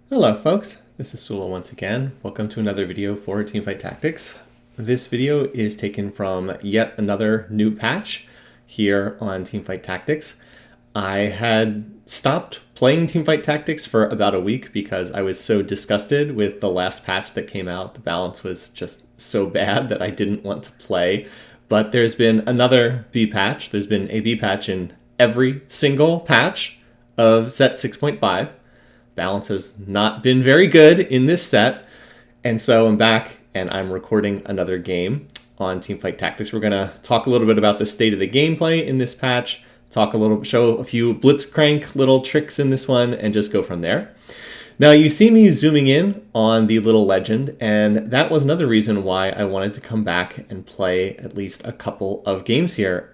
Hello folks, this is Sula once again. Welcome to another video for Teamfight Tactics. This video is taken from yet another new patch here on Teamfight Tactics. I had stopped playing Teamfight Tactics for about a week because I was so disgusted with the last patch that came out. The balance was just so bad that I didn't want to play. But there's been another B patch. There's been a B patch in every single patch of set 6.5. Balance has not been very good in this set, and so I'm back and I'm recording another game on Teamfight Tactics. We're going to talk a little bit about the state of the gameplay in this patch, show a few Blitzcrank little tricks in this one, and just go from there. Now you see me zooming in on the little legend, and that was another reason why I wanted to come back and play at least a couple of games here.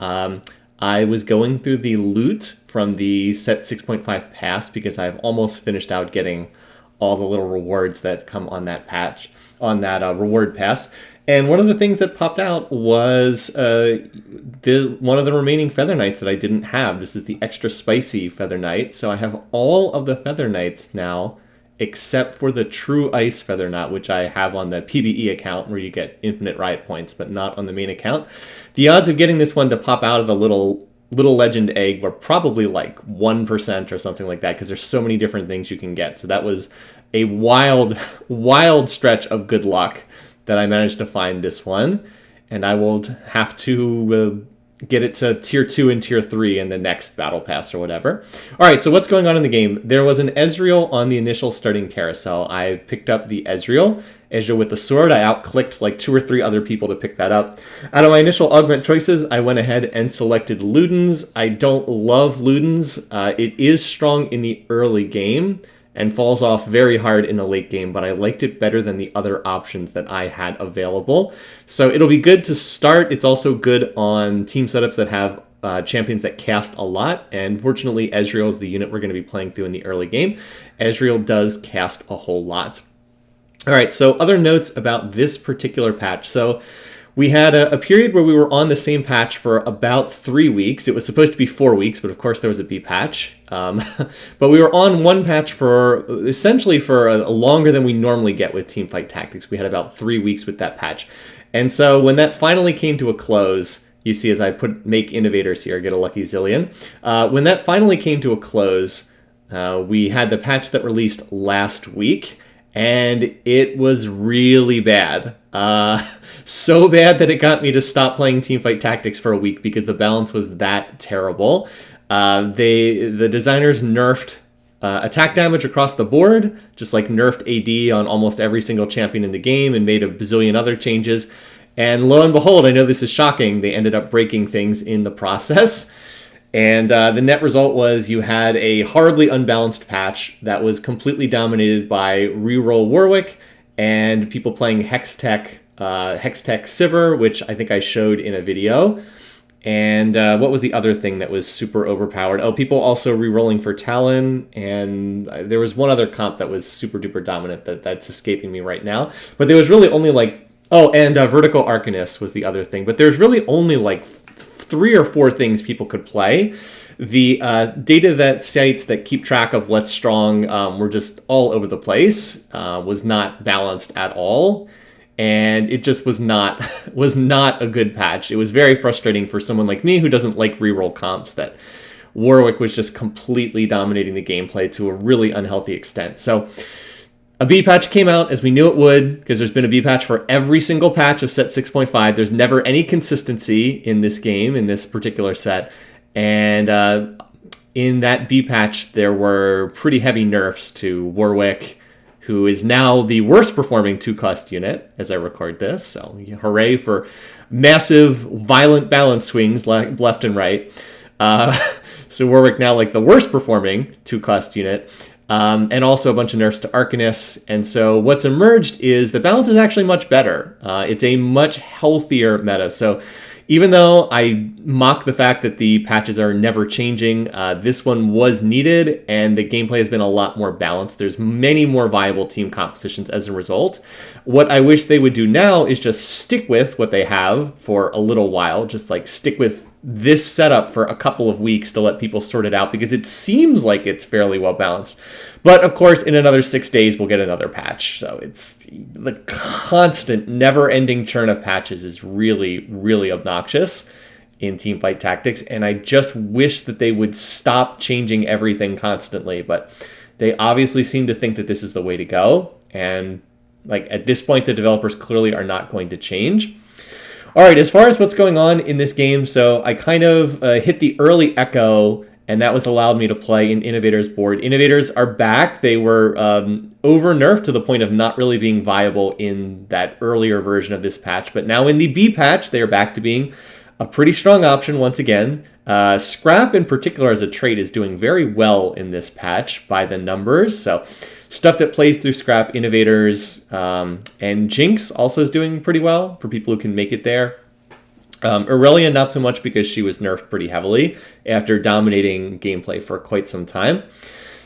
I was going through the loot from the set 6.5 pass because I've almost finished out getting all the little rewards that come on that patch, on that reward pass. And one of the things that popped out was one of the remaining Feather Knights that I didn't have. This is the extra spicy Feather Knight. So I have all of the Feather Knights now, except for the True Ice Feather Knot, which I have on the PBE account where you get infinite riot points, but not on the main account. The odds of getting this one to pop out of the little legend egg were probably like 1% or something like that, because there's so many different things you can get. So that was a wild stretch of good luck that I managed to find this one. And I will have to get it to tier 2 and tier 3 in the next battle pass or whatever. All right, so what's going on in the game? There was an Ezreal on the initial starting carousel. I picked up the Ezreal with the sword. I outclicked like 2 or 3 other people to pick that up. Out of my initial augment choices, I went ahead and selected Ludens. I don't love Ludens. It is strong in the early game and falls off very hard in the late game, but I liked it better than the other options that I had available. So it'll be good to start. It's also good on team setups that have champions that cast a lot, and fortunately Ezreal is the unit we're going to be playing through in the early game. Ezreal does cast a whole lot. All right, so other notes about this particular patch. So we had a period where we were on the same patch for about 3 weeks. It was supposed to be 4 weeks, but of course there was a B patch. But we were on one patch for essentially for a longer than we normally get with Teamfight Tactics. We had about 3 weeks with that patch. And so when that finally came to a close, you see as I make innovators here, get a lucky zillion. When that finally came to a close, we had the patch that released last week, and it was really bad. So bad that it got me to stop playing Teamfight Tactics for a week because the balance was that terrible. The designers nerfed attack damage across the board, just like nerfed AD on almost every single champion in the game, and made a bazillion other changes. And lo and behold, I know this is shocking, they ended up breaking things in the process. And the net result was you had a horribly unbalanced patch that was completely dominated by reroll Warwick and people playing Hextech Sivir, which I think I showed in a video. And what was the other thing that was super overpowered? Oh, people also rerolling for Talon, and there was one other comp that was super duper dominant that's escaping me right now. But there was really only like, Vertical Arcanist was the other thing. But there's really only like 3 or 4 things people could play. The data that sites that keep track of what's strong were just all over the place, was not balanced at all. And it just was not a good patch. It was very frustrating for someone like me who doesn't like reroll comps that Warwick was just completely dominating the gameplay to a really unhealthy extent. So a B patch came out as we knew it would, because there's been a B patch for every single patch of set 6.5. There's never any consistency in this game, in this particular set. And in that B patch, there were pretty heavy nerfs to Warwick, who is now the worst performing 2-cost unit as I record this. So hooray for massive, violent balance swings left and right. So Warwick now like the worst performing 2-cost unit. And also a bunch of nerfs to Arcanist. And so what's emerged is the balance is actually much better. It's a much healthier meta. So even though I mock the fact that the patches are never changing, this one was needed, and the gameplay has been a lot more balanced. There's many more viable team compositions as a result. What I wish they would do now is just stick with what they have for a little while, just like stick with this setup for a couple of weeks to let people sort it out, because it seems like it's fairly well balanced. But of course, in another 6 days, we'll get another patch. So it's the constant, never-ending churn of patches is really, really obnoxious in Teamfight Tactics. And I just wish that they would stop changing everything constantly. But they obviously seem to think that this is the way to go. And like at this point, the developers clearly are not going to change. All right, as far as what's going on in this game, so I kind of hit the early echo, and that was allowed me to play in Innovator's board. Innovators are back. They were over-nerfed to the point of not really being viable in that earlier version of this patch. But now in the B patch, they are back to being a pretty strong option once again. Scrap in particular as a trait is doing very well in this patch by the numbers. So stuff that plays through Scrap, Innovators, and Jinx also is doing pretty well for people who can make it there. Aurelia, not so much because she was nerfed pretty heavily after dominating gameplay for quite some time.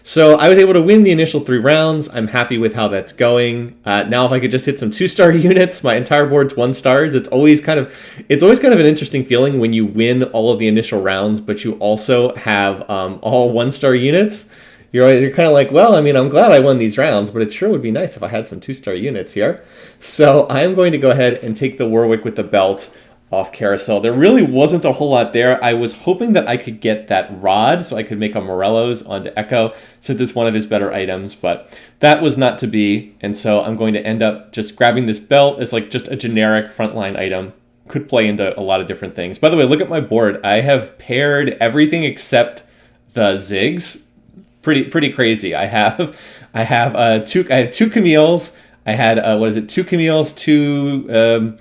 So I was able to win the initial 3 rounds. I'm happy with how that's going. Now if I could just hit some 2-star units, my entire board's 1 stars. It's always kind of an interesting feeling when you win all of the initial rounds, but you also have all 1-star units. You're kind of like, well, I mean, I'm glad I won these rounds, but it sure would be nice if I had some 2-star units here. So I'm going to go ahead and take the Warwick with the belt off carousel. There really wasn't a whole lot there. I was hoping that I could get that rod so I could make a Morello's onto Echo since it's one of his better items, but that was not to be. And so I'm going to end up just grabbing this belt as like just a generic frontline item. Could play into a lot of different things. By the way, look at my board. I have paired everything except the Ziggs. Pretty crazy. I have two Camille's. I had 2 Camille's, 2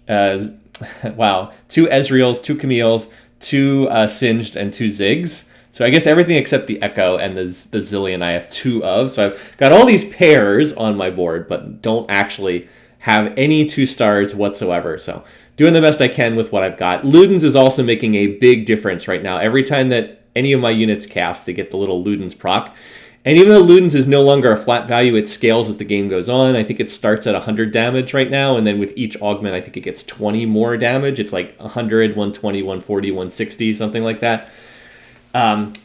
Ezreal's, 2 Camille's, 2 Singed, and 2 Ziggs. So I guess everything except the Echo and the Zillion I have 2 of. So I've got all these pairs on my board, but don't actually have any 2 stars whatsoever. So doing the best I can with what I've got. Ludens is also making a big difference right now. Every time that any of my units cast, they get the little Ludens proc. And even though Ludens is no longer a flat value, it scales as the game goes on. I think it starts at 100 damage right now, and then with each augment, I think it gets 20 more damage. It's like 100, 120, 140, 160, something like that.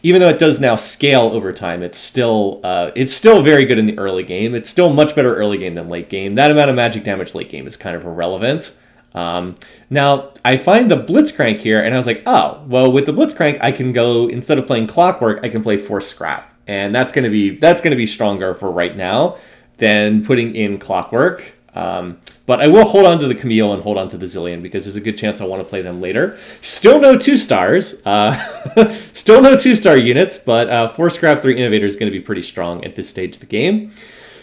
Even though it does now scale over time, it's still very good in the early game. It's still much better early game than late game. That amount of magic damage late game is kind of irrelevant. Now I find the Blitzcrank here, and I was like, oh, well, with the Blitzcrank, I can go, instead of playing Clockwork, I can play Force Scrap. And that's going to be stronger for right now than putting in Clockwork. But I will hold on to the Camille and hold on to the Zillion because there's a good chance I want to play them later. Still no 2 stars. Still no 2-star units, but Force Scrap 3 Innovator is going to be pretty strong at this stage of the game.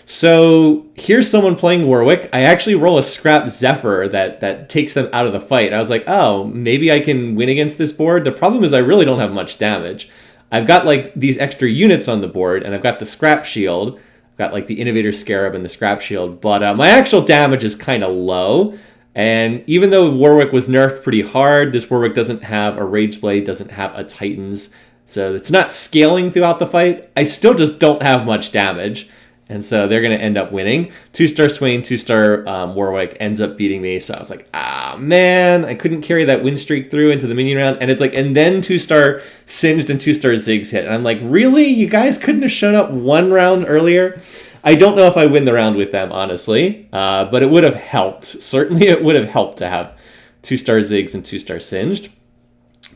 So here's someone playing Warwick. I actually roll a Scrap Zephyr that takes them out of the fight. I was like, oh, maybe I can win against this board. The problem is I really don't have much damage. I've got like these extra units on the board, and I've got the Scrap Shield. I've got like the Innovator Scarab and the Scrap Shield, but my actual damage is kind of low. And even though Warwick was nerfed pretty hard, this Warwick doesn't have a Rage Blade, doesn't have a Titans, so it's not scaling throughout the fight. I still just don't have much damage. And so they're going to end up winning. 2-star Swain, 2-star Warwick ends up beating me. So I was like, ah, man, I couldn't carry that win streak through into the minion round. And it's like, and then 2-star Singed and 2-star Ziggs hit. And I'm like, really? You guys couldn't have shown up 1 round earlier? I don't know if I win the round with them, honestly. But it would have helped. Certainly it would have helped to have 2-star Ziggs and 2-star Singed.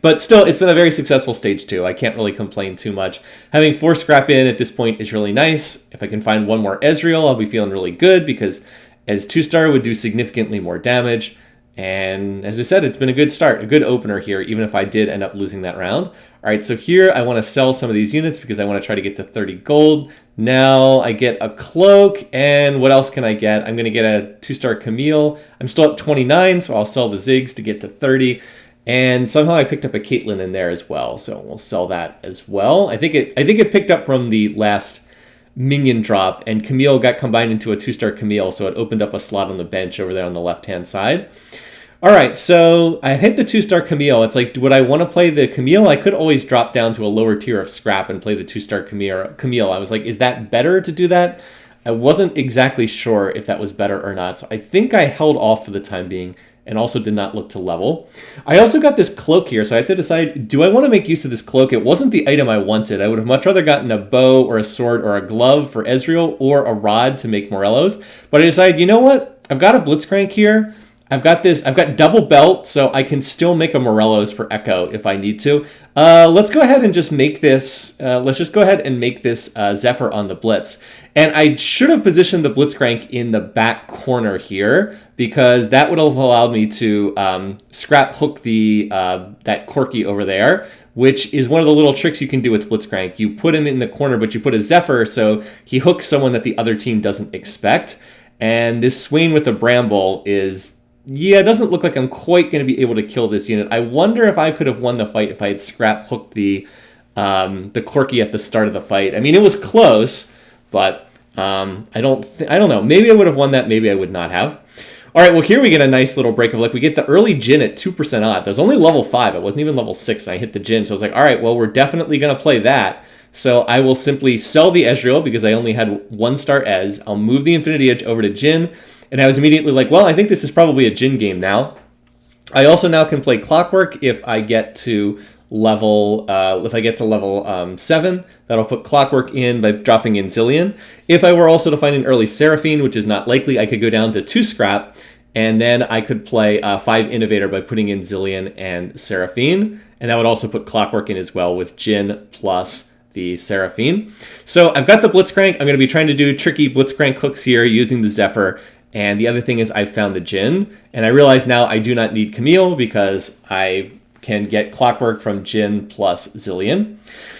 But still, it's been a very successful stage 2. I can't really complain too much. Having 4 Scrap in at this point is really nice. If I can find 1 more Ezreal, I'll be feeling really good because as 2-star would do significantly more damage. And as I said, it's been a good start, a good opener here, even if I did end up losing that round. All right, so here I want to sell some of these units because I want to try to get to 30 gold. Now I get a cloak, and what else can I get? I'm going to get a 2-star Camille. I'm still at 29, so I'll sell the Ziggs to get to 30. And somehow I picked up a Caitlyn in there as well, so we'll sell that as well. I think it picked up from the last minion drop, and Camille got combined into a 2-star Camille, so it opened up a slot on the bench over there on the left-hand side. All right, so I hit the 2-star Camille. It's like, would I want to play the Camille? I could always drop down to a lower tier of Scrap and play the 2-star Camille. I was like, is that better to do that? I wasn't exactly sure if that was better or not, so I think I held off for the time being and also did not look to level. I also got this cloak here, so I have to decide, do I want to make use of this cloak? It wasn't the item I wanted. I would have much rather gotten a bow or a sword or a glove for Ezreal or a rod to make Morellos. But I decided, you know what? I've got a Blitzcrank here. I've got double belt, so I can still make a Morellos for Echo if I need to. Let's go ahead and just make this, Zephyr on the Blitz. And I should have positioned the Blitzcrank in the back corner here, because that would have allowed me to scrap hook that Corki over there, which is one of the little tricks you can do with Blitzcrank. You put him in the corner, but you put a Zephyr, so he hooks someone that the other team doesn't expect. And this Swain with the Bramble is... yeah, it doesn't look like I'm quite going to be able to kill this unit. I wonder if I could have won the fight if I had scrap hooked the Corki at the start of the fight. I mean, it was close, but I don't know. Maybe I would have won that. Maybe I would not have. All right, well, here we get a nice little break of luck. We get the early Jhin at 2% odds. I was only level 5. I wasn't even level 6, and I hit the Jhin. So I was like, all right, well, we're definitely going to play that. So I will simply sell the Ezreal because I only had 1-star Ez. I'll move the Infinity Edge over to Jhin. And I was immediately like, well, I think this is probably a Jhin game now. I also now can play Clockwork if I get to level 7. That'll put Clockwork in by dropping in Zilean. If I were also to find an early Seraphine, which is not likely, I could go down to 2 scrap, and then I could play 5 Innovator by putting in Zilean and Seraphine. And that would also put Clockwork in as well with Jhin plus the Seraphine. So I've got the Blitzcrank. I'm going to be trying to do tricky Blitzcrank hooks here using the Zephyr. And the other thing is I found the Jhin, and I realize now I do not need Camille because I can get Clockwork from Jhin plus Zilean.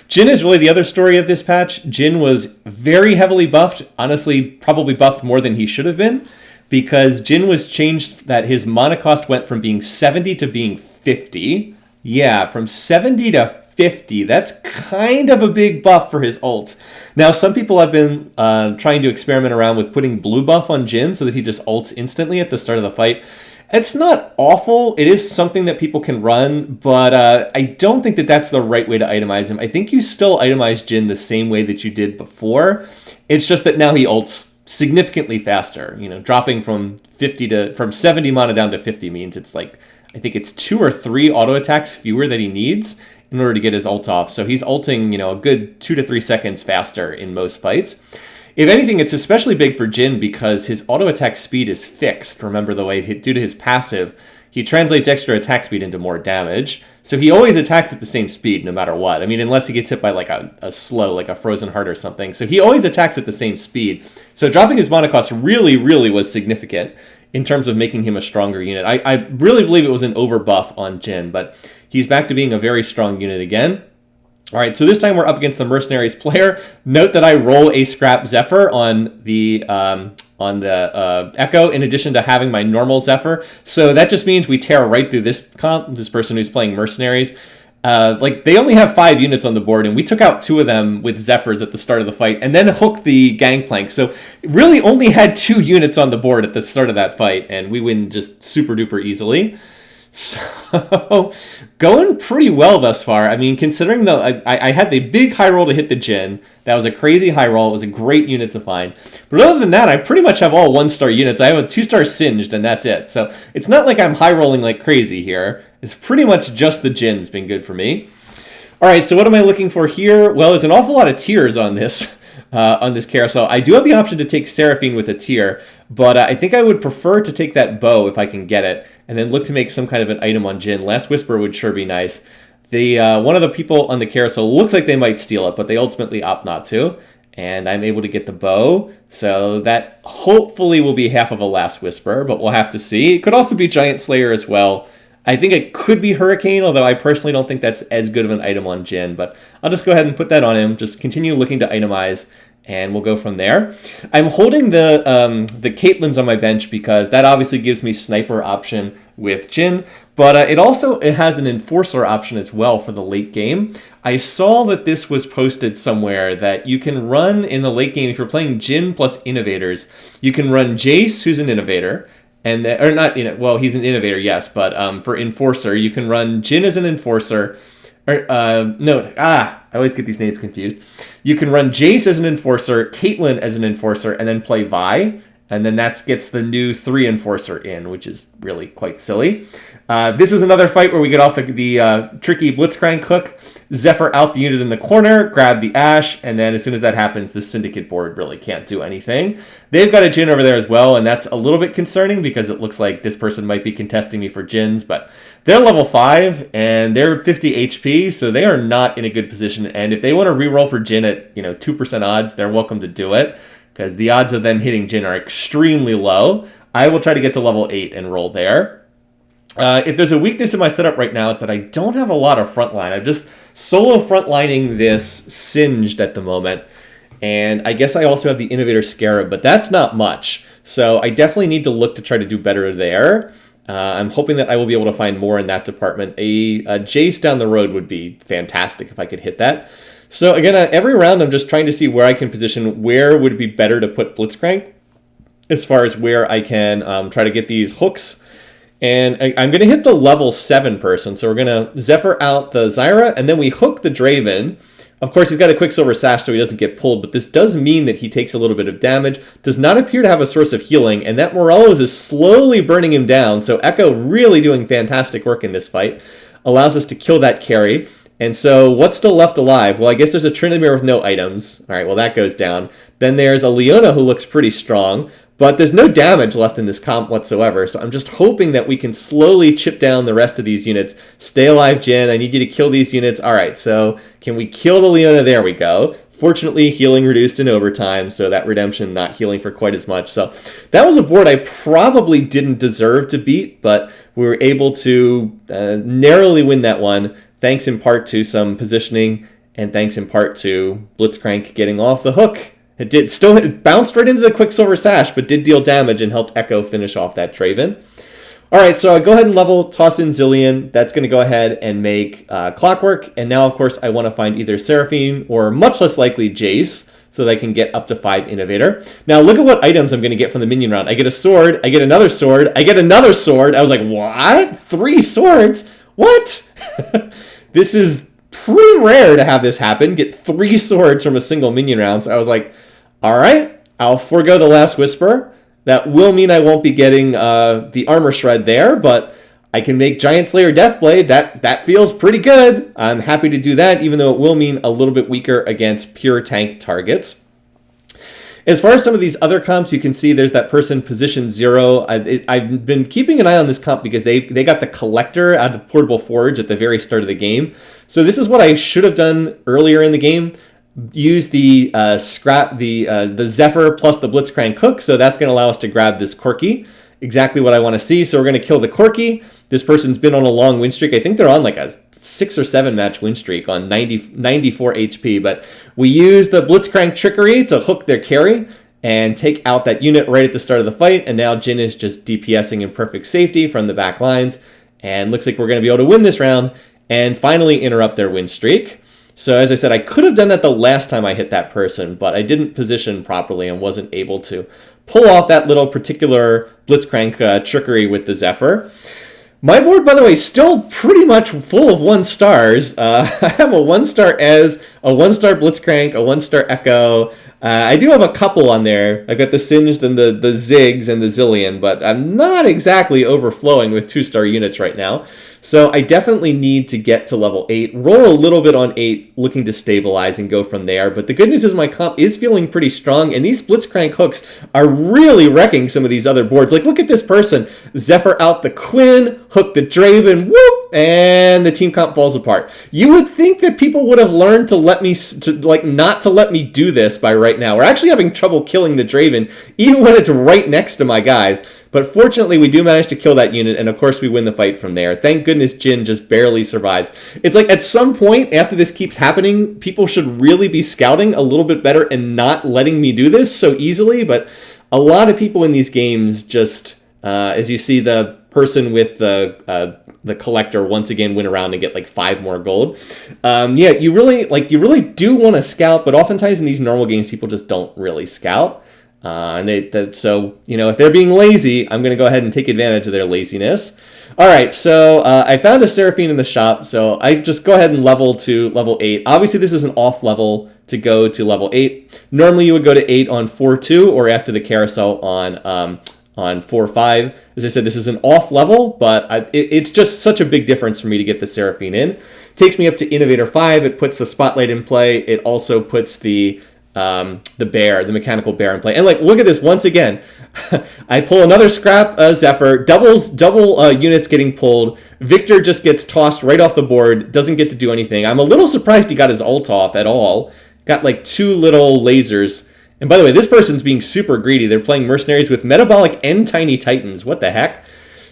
Jhin is really the other story of this patch. Jhin was very heavily buffed, honestly probably buffed more than he should have been, because Jhin was changed that his mana cost went from being 70 to being 50. Yeah, from 70 to 50. That's kind of a big buff for his ult. Now, some people have been trying to experiment around with putting blue buff on Jhin so that he just ults instantly at the start of the fight. It's not awful. It is something that people can run, but I don't think that that's the right way to itemize him. I think you still itemize Jhin the same way that you did before. It's just that now he ults significantly faster. You know, dropping from 70 mana down to 50 means it's like, I think it's 2 or 3 auto attacks fewer that he needs in order to get his ult off. So he's ulting, you know, a good 2 to 3 seconds faster in most fights. If anything, it's especially big for Jhin because his auto attack speed is fixed. Remember the way, due to his passive, he translates extra attack speed into more damage. So he always attacks at the same speed no matter what. I mean, unless he gets hit by like a slow, like a frozen heart or something. So he always attacks at the same speed. So dropping his mana cost really, really was significant in terms of making him a stronger unit. I really believe it was an overbuff on Jhin, but he's back to being a very strong unit again. All right, so this time we're up against the Mercenaries player. Note that I roll a scrap Zephyr on the Echo in addition to having my normal Zephyr. So that just means we tear right through this person who's playing Mercenaries. Like they only have 5 units on the board, and we took out 2 of them with Zephyrs at the start of the fight, and then hooked the Gangplank. So really only had 2 units on the board at the start of that fight, and we win just super duper easily. So going pretty well thus far. I mean, considering I had the big high roll to hit the Jhin. That was a crazy high roll. It was a great unit to find. But other than that, I pretty much have all 1-star units. I have a 2-star Singed, and that's it. So it's not like I'm high rolling like crazy here. It's pretty much just the Jin's been good for me. All right, so what am I looking for here? Well, there's an awful lot of tiers on this carousel. I do have the option to take Seraphine with a tier, but I think I would prefer to take that bow if I can get it, and then look to make some kind of an item on Jhin. Last Whisper would sure be nice. One of the people on the carousel looks like they might steal it, but they ultimately opt not to, and I'm able to get the bow, so that hopefully will be half of a Last Whisper, but we'll have to see. It could also be Giant Slayer as well. I think it could be Hurricane, although I personally don't think that's as good of an item on Jhin, but I'll just go ahead and put that on him, just continue looking to itemize, and we'll go from there. I'm holding the Caitlyn's on my bench because that obviously gives me sniper option with Jhin, but it has an enforcer option as well for the late game. I saw that this was posted somewhere that you can run in the late game, if you're playing Jhin plus innovators, you can run Jace, who's an innovator, and he's an innovator, yes, but for enforcer, you can run Jhin as an enforcer. I always get these names confused. You can run Jace as an enforcer, Caitlyn as an enforcer, and then play Vi. And then that gets the new 3 Enforcer in, which is really quite silly. This is another fight where we get off the tricky Blitzcrank hook, Zephyr out the unit in the corner, grab the Ash, and then as soon as that happens, the Syndicate board really can't do anything. They've got a Jhin over there as well, and that's a little bit concerning because it looks like this person might be contesting me for Jhins, but they're level 5, and they're 50 HP, so they are not in a good position, and if they want to reroll for Jhin at 2% odds, they're welcome to do it, because the odds of them hitting Jhin are extremely low. I will try to get to level 8 and roll there. If there's a weakness in my setup right now, it's that I don't have a lot of frontline. I'm just solo frontlining this Singed at the moment. And I guess I also have the Innovator Scarab, but that's not much. So I definitely need to look to try to do better there. I'm hoping that I will be able to find more in that department. A Jace down the road would be fantastic if I could hit that. So again, every round I'm just trying to see where I can position, where would it be better to put Blitzcrank, as far as where I can try to get these hooks. And I'm going to hit the level 7 person, so we're going to Zephyr out the Zyra, and then we hook the Draven. Of course, he's got a Quicksilver Sash, so he doesn't get pulled, but this does mean that he takes a little bit of damage, does not appear to have a source of healing, and that Morello's is slowly burning him down, so Echo really doing fantastic work in this fight, allows us to kill that carry. And so what's still left alive? Well, I guess there's a Tryndamere with no items. All right, well, that goes down. Then there's a Leona who looks pretty strong, but there's no damage left in this comp whatsoever, so I'm just hoping that we can slowly chip down the rest of these units. Stay alive, Jhin. I need you to kill these units. All right, so can we kill the Leona? There we go. Fortunately, healing reduced in overtime, so that redemption not healing for quite as much. So that was a board I probably didn't deserve to beat, but we were able to narrowly win that one, thanks in part to some positioning, and thanks in part to Blitzcrank getting off the hook. It bounced right into the Quicksilver Sash, but did deal damage and helped Echo finish off that Draven. All right, so I go ahead and level, toss in Zilean. That's going to go ahead and make Clockwork. And now, of course, I want to find either Seraphine or much less likely Jace, so that I can get up to 5 Innovator. Now, look at what items I'm going to get from the minion round. I get a sword, I get another sword, I get another sword. I was like, what? 3 swords? What? This is pretty rare to have this happen. Get 3 swords from a single minion round. So I was like, all right, I'll forego the Last Whisper. That will mean I won't be getting the Armor Shred there, but I can make Giant Slayer Deathblade. That feels pretty good. I'm happy to do that, even though it will mean a little bit weaker against pure tank targets. As far as some of these other comps, you can see there's that person position 0. I've been keeping an eye on this comp because they got the Collector out of Portable Forge at the very start of the game. So this is what I should have done earlier in the game. Use the the Zephyr plus the Blitzcrank hook, so that's going to allow us to grab this Corki. Exactly what I want to see. So we're going to kill the Corki. This person's been on a long win streak. I think they're on like a 6 or 7 match win streak on 94 HP, but we use the Blitzcrank trickery to hook their carry and take out that unit right at the start of the fight, and now Jhin is just DPSing in perfect safety from the back lines, and looks like we're going to be able to win this round and finally interrupt their win streak. So as I said, I could have done that the last time I hit that person, but I didn't position properly and wasn't able to pull off that little particular Blitzcrank trickery with the Zephyr. My board, by the way, is still pretty much full of 1 stars. I have a 1-star Ez, a 1-star Blitzcrank, a 1-star Echo. I do have a couple on there. I've got the Singed and the Ziggs and the Zilean, but I'm not exactly overflowing with 2-star units right now. So I definitely need to get to level 8, roll a little bit on 8, looking to stabilize and go from there. But the good news is my comp is feeling pretty strong, and these Blitzcrank hooks are really wrecking some of these other boards. Like, look at this person. Zephyr out the Quinn, hook the Draven, whoop, and the team comp falls apart. You would think that people would have learned to let me, not to let me do this by right now. We're actually having trouble killing the Draven, even when it's right next to my guys. But fortunately, we do manage to kill that unit, and of course we win the fight from there. Thank goodness Jhin just barely survives. It's like at some point, after this keeps happening, people should really be scouting a little bit better and not letting me do this so easily, but a lot of people in these games just, as you see the person with the Collector once again win around and get like 5 more gold. Yeah, you really do want to scout, but oftentimes in these normal games, people just don't really scout. So, if they're being lazy, I'm going to go ahead and take advantage of their laziness. All right, so I found a Seraphine in the shop, so I just go ahead and level to level 8. Obviously, this is an off-level to go to level 8. Normally you would go to 8 on 4-2 or after the carousel on 4-5. As I said, this is an off level, but it's just such a big difference for me to get the Seraphine in. Takes me up to Innovator 5. It puts the Spotlight in play. It also puts the bear, the mechanical bear in play. And like, look at this once again. I pull another scrap Zephyr, double units getting pulled. Victor just gets tossed right off the board, doesn't get to do anything. I'm a little surprised he got his ult off at all. Got like 2 little lasers. And by the way, this person's being super greedy. They're playing mercenaries with metabolic and tiny titans. What the heck?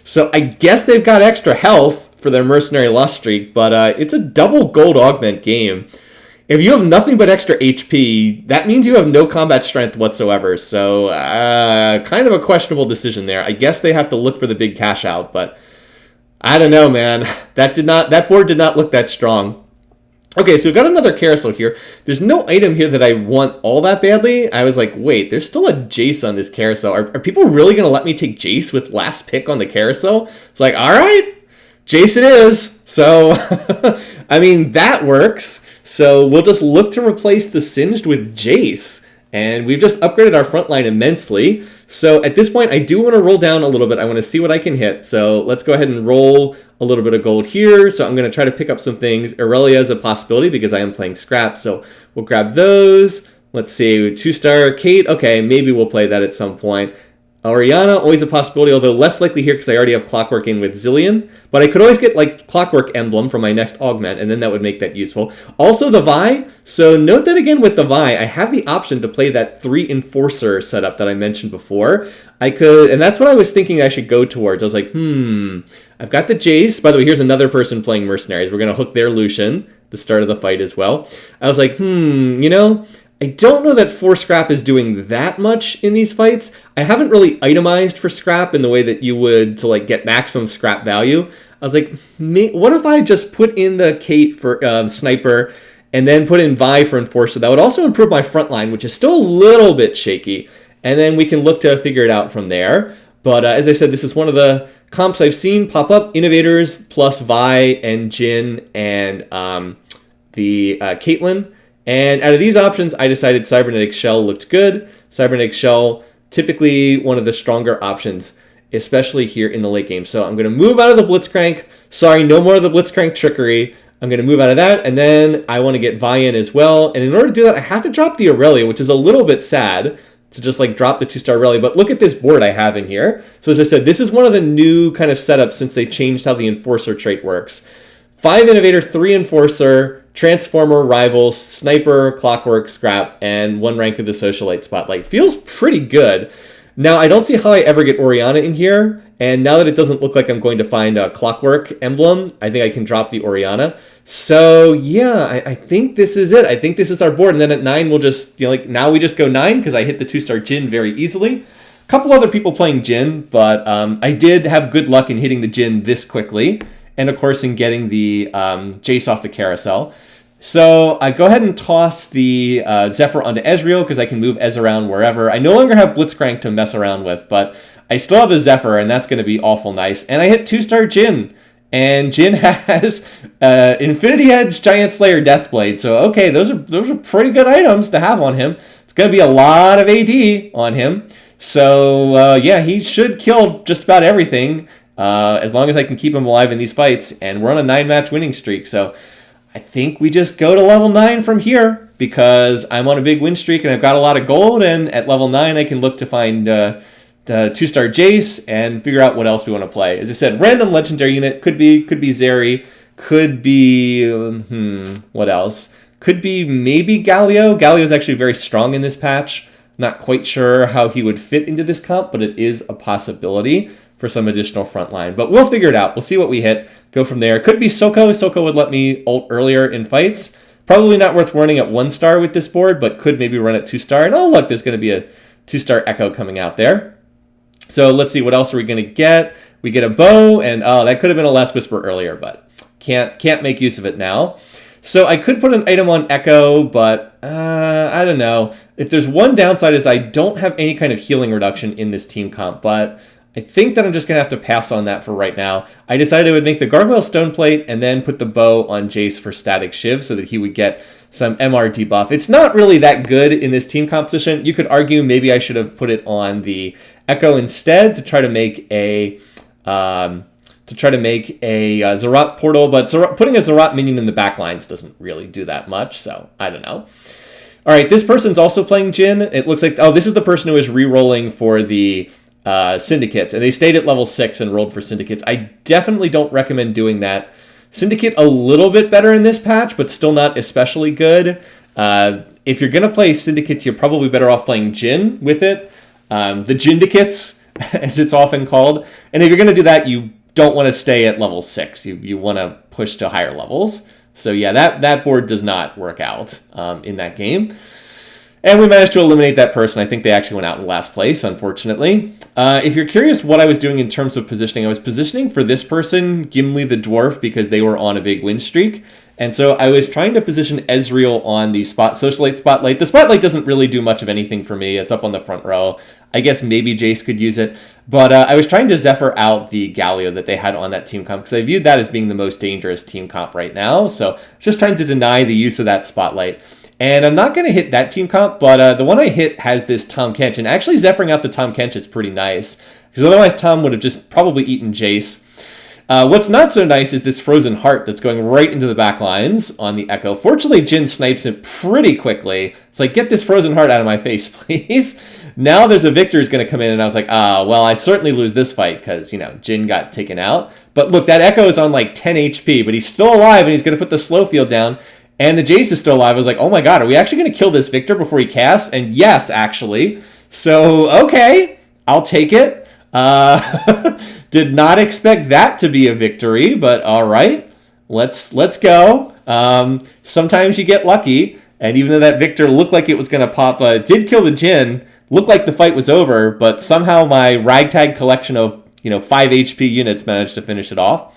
So I guess they've got extra health for their mercenary loss streak, but it's a double gold augment game. If you have nothing but extra HP, that means you have no combat strength whatsoever. So kind of a questionable decision there. I guess they have to look for the big cash out, but I don't know, man. That board did not look that strong. Okay, so we've got another carousel here. There's no item here that I want all that badly. I was like, wait, there's still a Jace on this carousel. Are people really going to let me take Jace with last pick on the carousel? It's like, all right, Jace it is. So, I mean, that works. So we'll just look to replace the Singed with Jace. And we've just upgraded our front line immensely. So at this point, I do want to roll down a little bit. I want to see what I can hit. So let's go ahead and roll a little bit of gold here. So I'm going to try to pick up some things. Aurelia is a possibility because I am playing scrap. So we'll grab those. Let's see, 2-star Kate. Okay, maybe we'll play that at some point. Oriana, always a possibility, although less likely here because I already have Clockwork in with Zillion. But I could always get like Clockwork Emblem for my next augment, and then that would make that useful. Also the Vi. So note that again with the Vi, I have the option to play that 3 Enforcer setup that I mentioned before. I could, and that's what I was thinking I should go towards. I was like, I've got the Jace. By the way, here's another person playing Mercenaries. We're going to hook their Lucian at the start of the fight as well. I was like, you know, I don't know that 4 scrap is doing that much in these fights. I haven't really itemized for scrap in the way that you would to like get maximum scrap value. I was like, what if I just put in the Kate for Sniper and then put in Vi for Enforcer? That would also improve my front line, which is still a little bit shaky. And then we can look to figure it out from there. But as I said, this is one of the comps I've seen pop up. Innovators plus Vi and Jin and the Caitlyn. And out of these options, I decided Cybernetic Shell looked good. Cybernetic Shell, typically one of the stronger options, especially here in the late game. So I'm going to move out of the Blitzcrank. Sorry, no more of the Blitzcrank trickery. I'm going to move out of that, and then I want to get Vi in as well. And in order to do that, I have to drop the Aurelia, which is a little bit sad to just like drop the 2-star Aurelia. But look at this board I have in here. So as I said, this is one of the new kind of setups since they changed how the Enforcer trait works. 5 Innovator, 3 Enforcer, Transformer, Rival, Sniper, Clockwork, Scrap, and 1 rank of the Socialite Spotlight. Feels pretty good. Now, I don't see how I ever get Oriana in here, and now that it doesn't look like I'm going to find a Clockwork emblem, I think I can drop the Oriana. So, yeah, I think this is it. I think this is our board, and then at 9, we'll just, you know, like, now we just go 9, because I hit the 2-star Jin very easily. A couple other people playing Jin, but I did have good luck in hitting the Jin this quickly. And of course in getting the Jace off the carousel. So I go ahead and toss the Zephyr onto Ezreal because I can move Ez around wherever. I no longer have Blitzcrank to mess around with, but I still have the Zephyr, and that's going to be awful nice. And I hit 2-star Jin. And Jin has Infinity Edge, Giant Slayer, Deathblade. So okay, those are pretty good items to have on him. It's going to be a lot of AD on him. So yeah, he should kill just about everything. As long as I can keep him alive in these fights, and we're on a 9-match winning streak, so I think we just go to level 9 from here, because I'm on a big win streak and I've got a lot of gold, and at level 9 I can look to find the 2-star Jace and figure out what else we want to play. As I said, random legendary unit, could be Zeri, could be, what else? Could be maybe Galio. Galio's actually very strong in this patch. Not quite sure how he would fit into this comp, but it is a possibility for some additional front line. But we'll figure it out. We'll see what we hit. Go from there. Could be Soko. Soko would let me ult earlier in fights. Probably not worth running at 1-star with this board, but could maybe run at 2-star. And oh, look, there's going to be a 2-star Echo coming out there. So let's see, what else are we going to get? We get a bow, and oh, that could have been a Last Whisper earlier, but can't make use of it now. So I could put an item on Echo, but I don't know. If there's one downside is I don't have any kind of healing reduction in this team comp, but I think that I'm just going to have to pass on that for right now. I decided I would make the Gargoyle Stone Plate and then put the bow on Jace for Static Shiv so that he would get some MR debuff. It's not really that good in this team composition. You could argue maybe I should have put it on the Echo instead to try to make a Zerat portal, but putting a Zerat minion in the back lines doesn't really do that much, so I don't know. All right, this person's also playing Jhin. It looks like, oh, this is the person who is re-rolling for the Syndicates, and they stayed at level 6 and rolled for Syndicates. I definitely don't recommend doing that. Syndicate a little bit better in this patch, but still not especially good. If you're going to play Syndicate, you're probably better off playing Jhin with it. The Jindicates, as it's often called. And if you're going to do that, you don't want to stay at level 6. You want to push to higher levels. So yeah, that board does not work out in that game. And we managed to eliminate that person. I think they actually went out in last place, unfortunately. If you're curious what I was doing in terms of positioning, I was positioning for this person, Gimli the Dwarf, because they were on a big win streak. And so I was trying to position Ezreal on the Socialite Spotlight. The Spotlight doesn't really do much of anything for me. It's up on the front row. I guess maybe Jace could use it. But I was trying to Zephyr out the Galio that they had on that team comp, because I viewed that as being the most dangerous team comp right now. So just trying to deny the use of that Spotlight. And I'm not going to hit that team comp, but the one I hit has this Tahm Kench. And actually Zephyring out the Tahm Kench is pretty nice, because otherwise Tahm would have just probably eaten Jace. What's not so nice is this Frozen Heart that's going right into the back lines on the Echo. Fortunately, Jhin snipes it pretty quickly. It's like, get this Frozen Heart out of my face, please. Now there's a Victor who's going to come in, and I was like, well, I certainly lose this fight because, you know, Jhin got taken out. But look, that Echo is on like 10 HP, but he's still alive, and he's going to put the slow field down. And the Jace is still alive. I was like, oh my god, are we actually going to kill this Victor before he casts? And yes, actually. So, okay, I'll take it. Did not expect that to be a victory, but all right, let's go. Sometimes you get lucky, and even though that Victor looked like it was going to pop, did kill the Jhin, looked like the fight was over, but somehow my ragtag collection of 5 HP units managed to finish it off.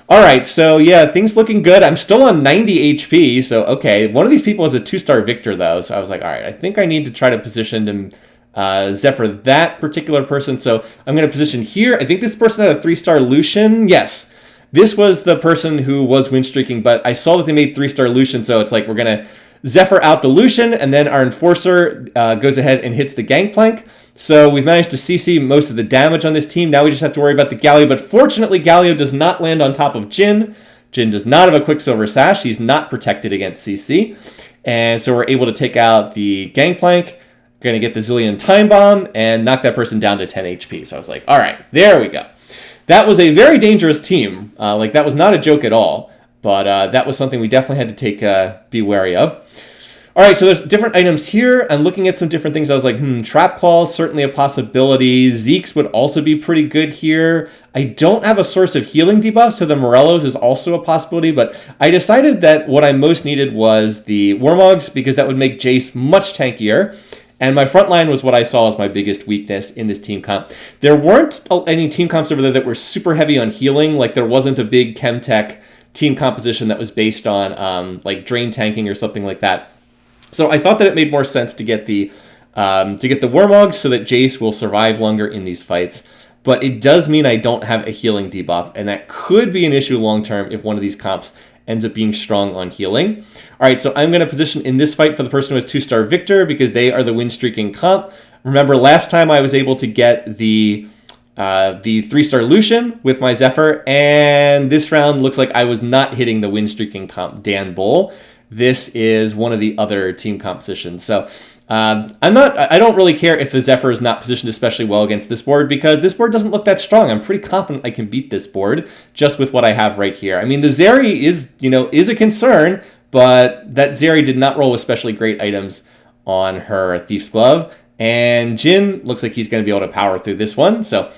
All right, so yeah, things looking good. I'm still on 90 HP, so okay. One of these people is a 2-star Victor, though, so I was like, all right, I think I need to try to position him, Zephyr that particular person, so I'm going to position here. I think this person had a 3-star Lucian. Yes, this was the person who was win streaking, but I saw that they made 3-star Lucian, so it's like we're going to Zephyr out the Lucian, and then our Enforcer goes ahead and hits the Gangplank. So we've managed to CC most of the damage on this team. Now we just have to worry about the Galio, but fortunately Galio does not land on top of Jhin. Jhin does not have a Quicksilver Sash. He's not protected against CC. And so we're able to take out the Gangplank. We're going to get the Zillion Time Bomb and knock that person down to 10 HP. So I was like, all right, there we go. That was a very dangerous team. That was not a joke at all. But that was something we definitely had to be wary of. All right, so there's different items here. I'm looking at some different things. I was like, Trap Claws, certainly a possibility. Zeke's would also be pretty good here. I don't have a source of healing debuff, so the Morellos is also a possibility, but I decided that what I most needed was the Warmogs, because that would make Jace much tankier. And my front line was what I saw as my biggest weakness in this team comp. There weren't any team comps over there that were super heavy on healing. Like, there wasn't a big Chemtech team composition that was based on like drain tanking or something like that. So I thought that it made more sense to get the Warmogs so that Jace will survive longer in these fights. But it does mean I don't have a healing debuff, and that could be an issue long term if one of these comps ends up being strong on healing. All right, so I'm going to position in this fight for the person who has 2-star Victor because they are the win streaking comp. Remember, last time I was able to get the 3-star Lucian with my Zephyr, and this round looks like I was not hitting the win streaking comp Dan Bull. This is one of the other team compositions. So I don't really care if the Zephyr is not positioned especially well against this board, because this board doesn't look that strong. I'm pretty confident I can beat this board just with what I have right here. I mean, the Zeri is a concern, but that Zeri did not roll especially great items on her Thief's Glove. And Jhin looks like he's going to be able to power through this one. So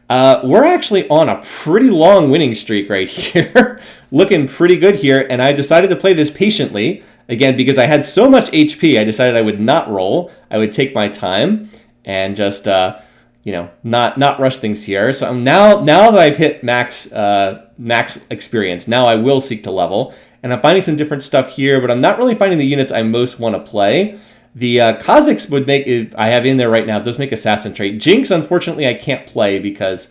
we're actually on a pretty long winning streak right here. Looking pretty good here, and I decided to play this patiently. Again, because I had so much HP, I decided I would not roll. I would take my time and just, not rush things here. So now that I've hit max experience, now I will seek to level. And I'm finding some different stuff here, but I'm not really finding the units I most want to play. The Kazakhs would make, I have in there right now, does make Assassin trait. Jinx, unfortunately, I can't play because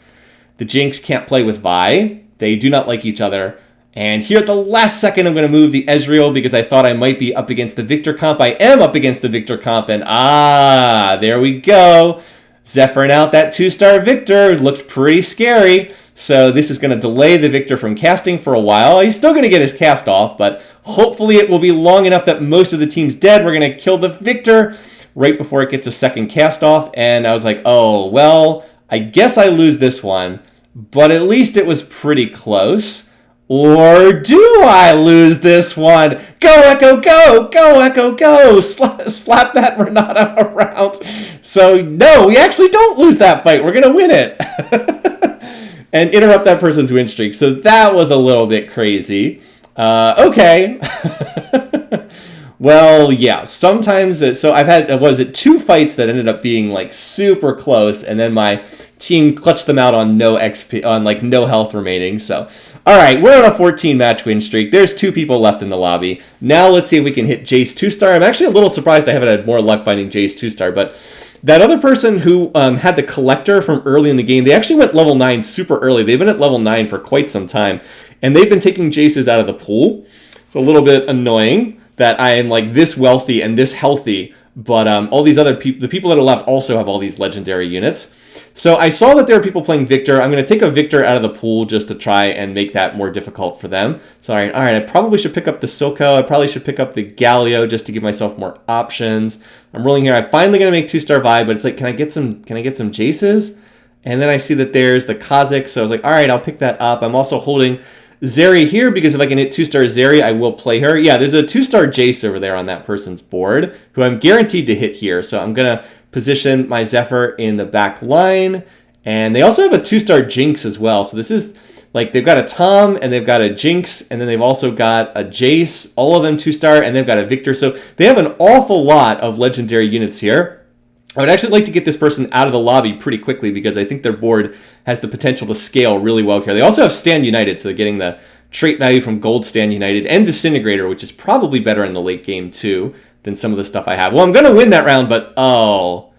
the Jinx can't play with Vi. They do not like each other. And here at the last second, I'm going to move the Ezreal because I thought I might be up against the Victor comp. I am up against the Victor comp, and there we go. Zephyrin out that 2-star Victor. Looked pretty scary. So this is going to delay the Victor from casting for a while. He's still going to get his cast off, but hopefully it will be long enough that most of the team's dead. We're going to kill the Victor right before it gets a second cast off. And I was like, oh, well, I guess I lose this one, but at least it was pretty close. Or do I lose this one? Go, Echo, go! Go, Echo, go! Slap that Renata around. So, no, we actually don't lose that fight. We're going to win it. And interrupt that person's win streak. So that was a little bit crazy. Okay. Well, yeah, sometimes, so I've had, 2 fights that ended up being like super close, and then my team clutched them out on no XP, on like no health remaining. So, all right, we're on a 14 match win streak. There's 2 people left in the lobby. Now let's see if we can hit Jace 2-star. I'm actually a little surprised I haven't had more luck finding Jace 2-star, but that other person who had the collector from early in the game, they actually went level 9 super early. They've been at level 9 for quite some time, and they've been taking Jaces out of the pool. It's a little bit annoying that I am like this wealthy and this healthy, but all these other people, the people that are left also have all these legendary units. So I saw that there are people playing Victor. I'm going to take a Victor out of the pool just to try and make that more difficult for them. So all right, I probably should pick up the Silco. I probably should pick up the Galio just to give myself more options. I'm rolling here. I'm finally going to make 2-star Vi, but it's like, can I get some Jaces? And then I see that there's the Kazakh, so I was like, all right, I'll pick that up. I'm also holding Zeri here because if I can hit 2-star Zeri, I will play her. Yeah, there's a 2-star Jace over there on that person's board who I'm guaranteed to hit here. So I'm going to position my Zephyr in the back line. And they also have a 2-star Jinx as well. So this is like they've got a Tom and they've got a Jinx and then they've also got a Jace, all of them 2-star, and they've got a Victor. So they have an awful lot of legendary units here. I would actually like to get this person out of the lobby pretty quickly because I think their board has the potential to scale really well here. They also have Stand United, so they're getting the trait value from Gold Stand United and Disintegrator, which is probably better in the late game too than some of the stuff I have. Well, I'm going to win that round, but oh,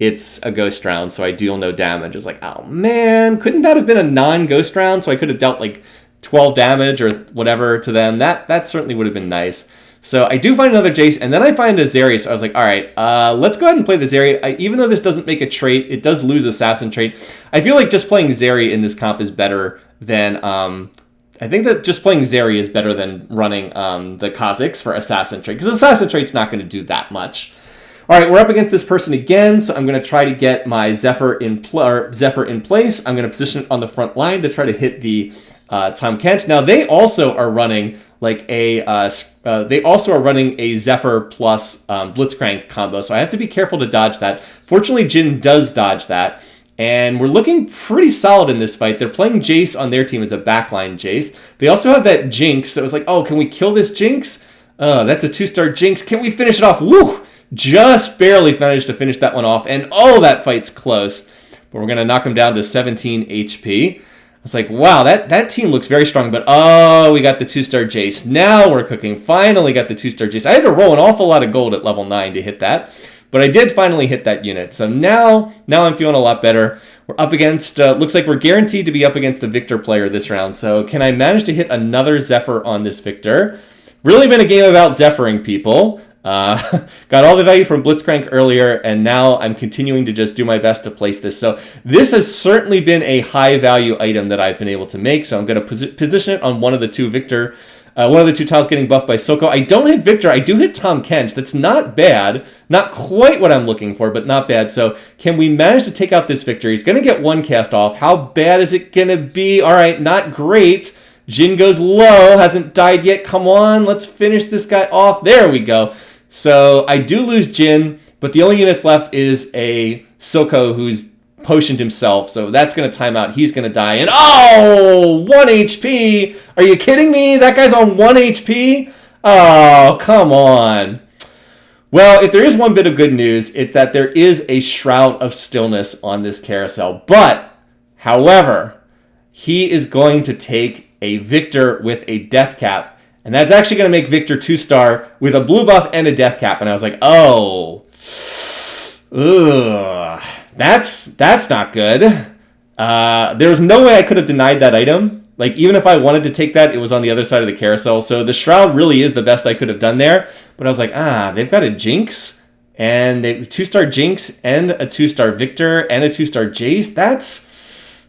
it's a ghost round, so I deal no damage. It's like, oh man, couldn't that have been a non-ghost round so I could have dealt like 12 damage or whatever to them? That certainly would have been nice. So I do find another Jace, and then I find a Zeri, so I was like, all right, let's go ahead and play the Zeri. Even though this doesn't make a trait, it does lose Assassin trait. I feel like just playing Zeri in this comp is better than, I think that just playing Zeri is better than running the Kazakhs for Assassin trait, because Assassin trait's not going to do that much. All right, we're up against this person again, so I'm going to try to get my Zephyr in place. I'm going to position it on the front line to try to hit the Tom Kent. Now, they also are running like a Zephyr plus Blitzcrank combo, so I have to be careful to dodge that. Fortunately, Jhin does dodge that, and we're looking pretty solid in this fight. They're playing Jace on their team as a backline Jace. They also have that Jinx, so it was like, oh, can we kill this Jinx? That's a 2-star Jinx. Can we finish it off? Woo! Just barely managed to finish that one off, and oh, that fight's close. But we're going to knock him down to 17 HP. I was like, wow, that team looks very strong, but oh, we got the 2-star Jace. Now we're cooking. Finally got the 2-star Jace. I had to roll an awful lot of gold at level 9 to hit that, but I did finally hit that unit. So now I'm feeling a lot better. We're up against, looks like we're guaranteed to be up against the Victor player this round. So can I manage to hit another Zephyr on this Victor? Really been a game about Zephyring people. Got all the value from Blitzcrank earlier, and now I'm continuing to just do my best to place this. So this has certainly been a high value item that I've been able to make. So I'm going to position it on one of the two Victor, one of the two tiles getting buffed by Silco. I don't hit Victor. I do hit Tom Kench. That's not bad. Not quite what I'm looking for, but not bad. So can we manage to take out this Victor? He's going to get one cast off. How bad is it going to be? All right, not great. Jhin goes low, hasn't died yet. Come on, let's finish this guy off. There we go. So I do lose Jhin, but the only units left is a Silco who's potioned himself. So that's going to time out. He's going to die. And oh, 1 HP. Are you kidding me? That guy's on 1 HP? Oh, come on. Well, if there is one bit of good news, it's that there is a Shroud of Stillness on this carousel. But, however, he is going to take a Victor with a death cap. And that's actually going to make Victor 2-star with a blue buff and a death cap. And I was like, oh, ugh, that's not good. There's no way I could have denied that item. Like, even if I wanted to take that, it was on the other side of the carousel. So the Shroud really is the best I could have done there. But I was like, they've got a Jinx. And they 2-star Jinx and a 2-star Victor and a 2-star Jace. That's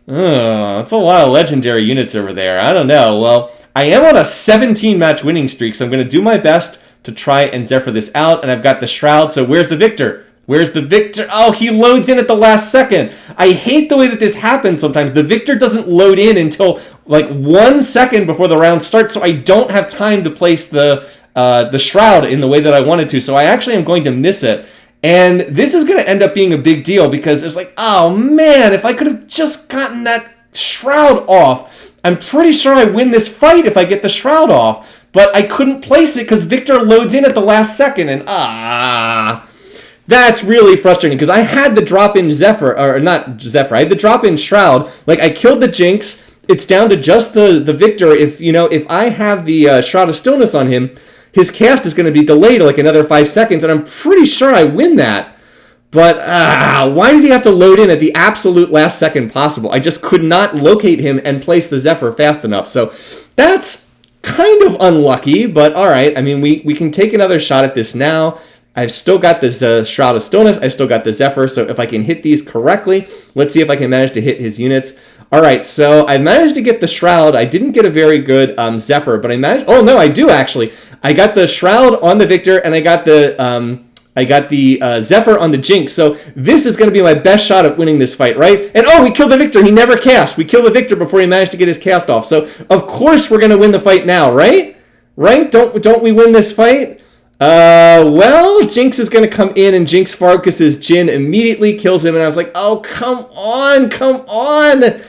a lot of legendary units over there. I don't know. Well, I am on a 17-match winning streak, so I'm going to do my best to try and Zephyr this out. And I've got the Shroud, so where's the Victor? Where's the Victor? Oh, he loads in at the last second. I hate the way that this happens sometimes. The Victor doesn't load in until like 1 second before the round starts, so I don't have time to place the Shroud in the way that I wanted to. So I actually am going to miss it. And this is going to end up being a big deal because it's like, oh man, if I could have just gotten that Shroud off, I'm pretty sure I win this fight if I get the Shroud off. But I couldn't place it because Victor loads in at the last second. And that's really frustrating because I had the drop-in Zephyr, or not Zephyr, I had the drop-in Shroud. Like, I killed the Jinx. It's down to just the Victor. If I have the Shroud of Stillness on him, his cast is going to be delayed like another 5 seconds, and I'm pretty sure I win that. But why did he have to load in at the absolute last second possible? I just could not locate him and place the Zephyr fast enough. So that's kind of unlucky, but all right. I mean, we can take another shot at this now. I've still got this Shroud of Stillness. I've still got the Zephyr. So if I can hit these correctly, let's see if I can manage to hit his units. All right, so I managed to get the Shroud. I didn't get a very good Zephyr, but I managed... Oh, no, I do, actually. I got the Shroud on the Victor, and I got the Zephyr on the Jinx. So this is going to be my best shot at winning this fight, right? And, oh, we killed the Victor. He never cast. We killed the Victor before he managed to get his cast off. So, of course, we're going to win the fight now, right? Right? Don't we win this fight? Well, Jinx is going to come in, and Jinx Farkus's Jhin immediately kills him. And I was like, oh, come on, come on.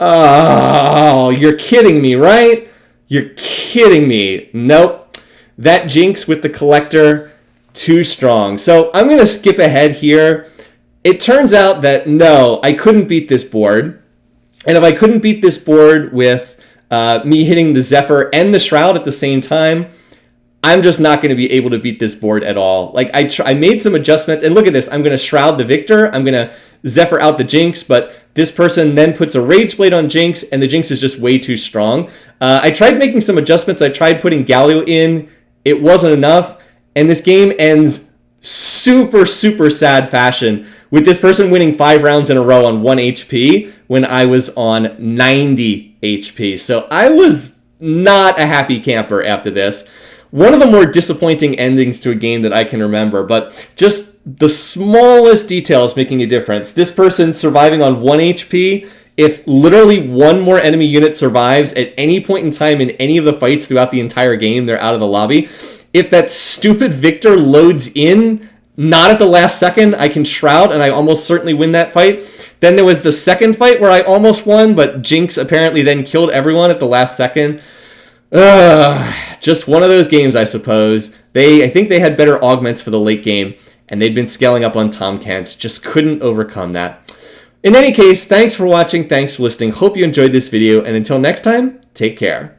Oh, you're kidding me, right? You're kidding me. Nope. That Jinx with the Collector, too strong. So I'm going to skip ahead here. It turns out that, no, I couldn't beat this board. And if I couldn't beat this board with me hitting the Zephyr and the Shroud at the same time, I'm just not going to be able to beat this board at all. Like, I made some adjustments, and look at this. I'm going to Shroud the Victor. I'm going to Zephyr out the Jinx, but this person then puts a Rage Blade on Jinx, and the Jinx is just way too strong. I tried making some adjustments. I tried putting Galio in. It wasn't enough, and this game ends super, super sad fashion with this person winning 5 rounds in a row on 1 HP when I was on 90 HP. So I was not a happy camper after this. One of the more disappointing endings to a game that I can remember, but just the smallest details making a difference. This person surviving on 1 HP, if literally one more enemy unit survives at any point in time in any of the fights throughout the entire game, they're out of the lobby. If that stupid Victor loads in, not at the last second, I can Shroud and I almost certainly win that fight. Then there was the second fight where I almost won, but Jinx apparently then killed everyone at the last second. Just one of those games, I suppose. I think they had better augments for the late game, and they'd been scaling up on Tom Kent. Just couldn't overcome that. In any case, thanks for watching, thanks for listening. Hope you enjoyed this video, and until next time, take care.